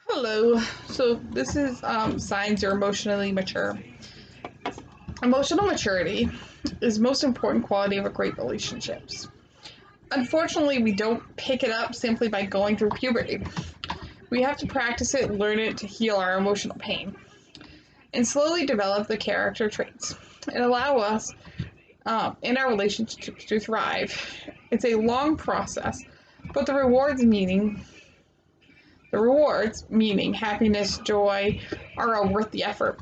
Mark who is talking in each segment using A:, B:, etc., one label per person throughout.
A: Hello. So this is signs you're emotionally mature. Emotional maturity is the most important quality of a great relationships. Unfortunately, we don't pick it up simply by going through puberty. We have to practice it, learn it to heal our emotional pain, and slowly develop the character traits and allow us in our relationships to thrive. It's a long process, but the rewards, meaning happiness, joy, are all worth the effort.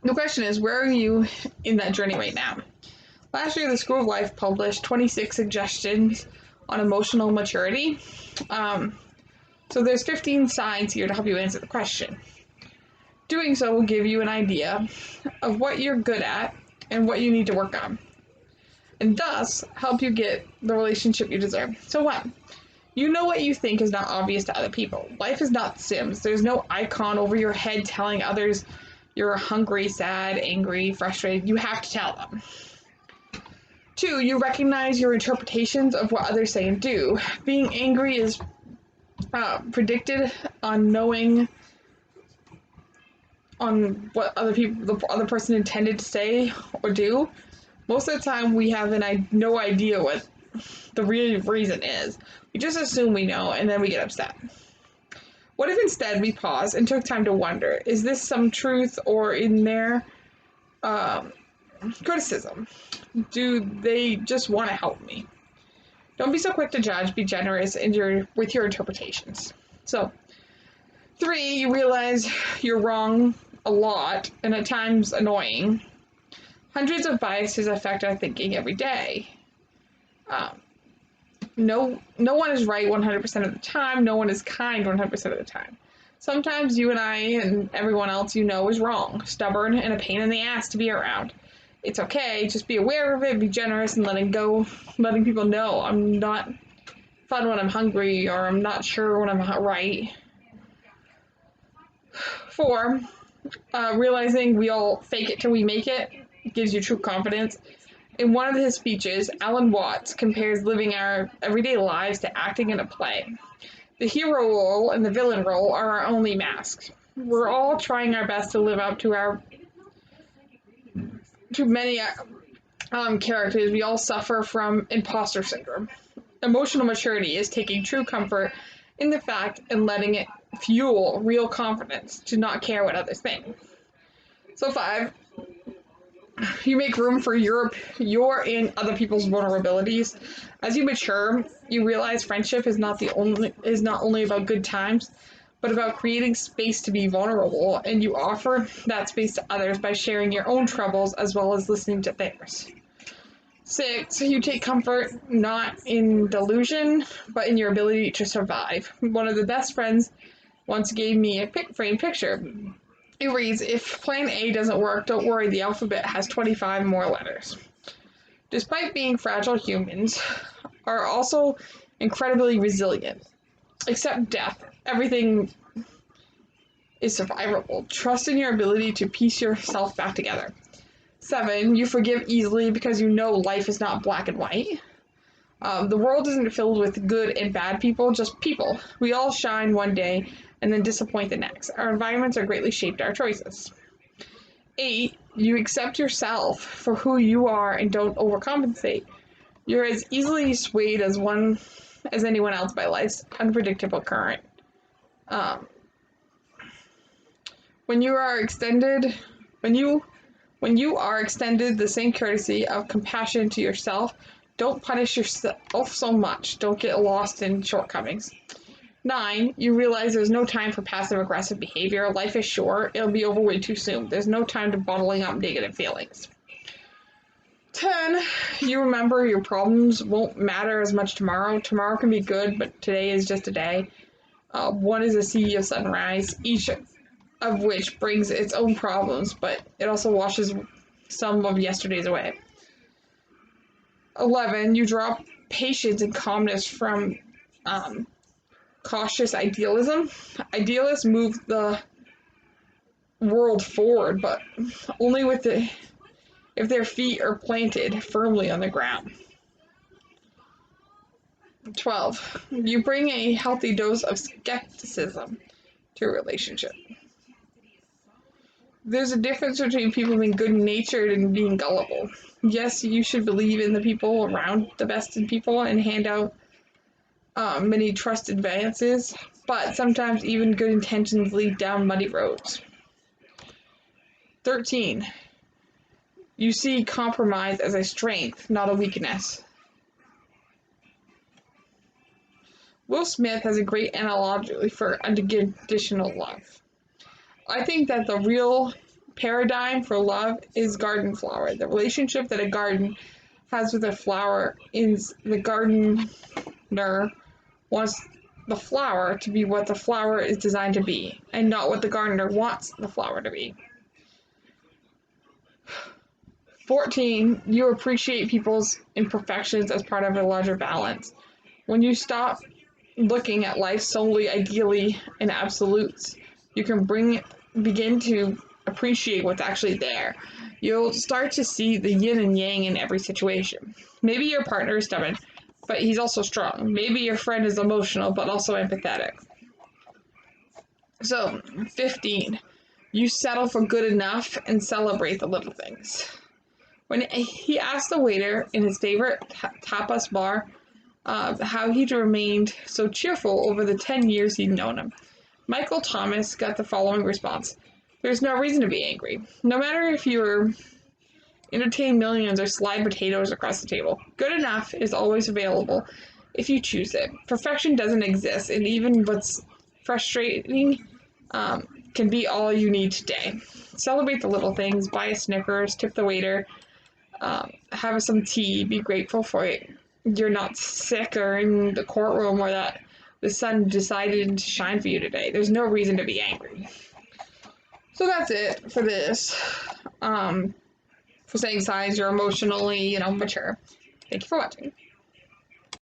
A: The question is, where are you in that journey right now? Last year, the School of Life published 26 suggestions on emotional maturity. Um, so there's 15 signs here to help you answer the question. Doing so will give you an idea of what you're good at and what you need to work on, and thus help you get the relationship you deserve. So what? You know what you think is not obvious to other people. Life is not Sims. There's no icon over your head telling others you're hungry, sad, angry, frustrated. You have to tell them. Two, you recognize your interpretations of what others say and do. Being angry is predicted on knowing on what the other person intended to say or do. Most of the time, we have no idea what the real reason is. We just assume we know, and then we get upset. What if instead we paused and took time to wonder, is this some truth or in their um, criticism? Do they just want to help me? Don't be so quick to judge, be generous with your interpretations. So, three, you realize you're wrong a lot and at times annoying. Hundreds of biases affect our thinking every day. Um, no one is right 100% of the time. No one is kind 100% of the time. Sometimes you and I and everyone else you know is wrong, stubborn, and a pain in the ass to be around. It's okay, just be aware of it, be generous, and letting people know I'm not fun when I'm hungry or I'm not sure when I'm right. Four, realizing we all fake it till we make it gives you true confidence. In one of his speeches, Alan Watts compares living our everyday lives to acting in a play. The hero role and the villain role are our only masks. We're all trying our best to live up to many characters. We all suffer from imposter syndrome. Emotional maturity is taking true comfort in the fact and letting it fuel real confidence to not care what others think. So five, you make room for your and other people's vulnerabilities. As you mature, you realize friendship is not only about good times, but about creating space to be vulnerable, and you offer that space to others by sharing your own troubles as well as listening to theirs. Six, you take comfort not in delusion, but in your ability to survive. One of the best friends once gave me a framed picture. It reads, if plan A doesn't work, don't worry, the alphabet has 25 more letters. Despite being fragile, humans are also incredibly resilient. Except death, everything is survivable. Trust in your ability to piece yourself back together. Seven, you forgive easily because you know life is not black and white. The world isn't filled with good and bad people, just people. We all shine one day and then disappoint the next. Our environments are greatly shaped our choices. Eight, you accept yourself for who you are and don't overcompensate. You're as easily swayed as anyone else by life's unpredictable current. Um, when you are extended, when you are extended the same courtesy of compassion to yourself, don't punish yourself so much. Don't get lost in shortcomings. Nine, you realize there's no time for passive aggressive behavior. Life is short. It'll be over way too soon. There's no time to bottling up negative feelings. 10, you remember your problems won't matter as much tomorrow. Tomorrow can be good, but today is just a day. One is a sea of sunrise, each of which brings its own problems, but it also washes some of yesterday's away. 11, you draw patience and calmness from cautious idealism. Idealists move the world forward, but only if their feet are planted firmly on the ground. 12, you bring a healthy dose of skepticism. to a relationship. There's a difference between people being good-natured and being gullible. Yes, you should believe in the people around the best in people and hand out many trust advances, but sometimes even good intentions lead down muddy roads. 13. You see compromise as a strength, not a weakness. Will Smith has a great analogy for unconditional love. I think that the real paradigm for love is garden flower. The relationship that a garden has with a flower is the gardener wants the flower to be what the flower is designed to be, and not what the gardener wants the flower to be. 14, you appreciate people's imperfections as part of a larger balance. When you stop looking at life solely ideally in absolutes, you can begin to appreciate what's actually there. You'll start to see the yin and yang in every situation. Maybe your partner is stubborn, but he's also strong. Maybe your friend is emotional, but also empathetic. So, 15, you settle for good enough and celebrate the little things. When he asked the waiter in his favorite tapas bar how he'd remained so cheerful over the 10 years he'd known him, Michael Thomas got the following response: "There's no reason to be angry. No matter if you entertain millions or slide potatoes across the table, good enough is always available if you choose it. Perfection doesn't exist, and even what's frustrating can be all you need today. Celebrate the little things, buy a Snickers, tip the waiter, have some tea, be grateful for it. You're not sick or in the courtroom or that the sun decided to shine for you today. There's no reason to be angry." So that's it for this. For saying signs you're emotionally, mature. Thank you for watching.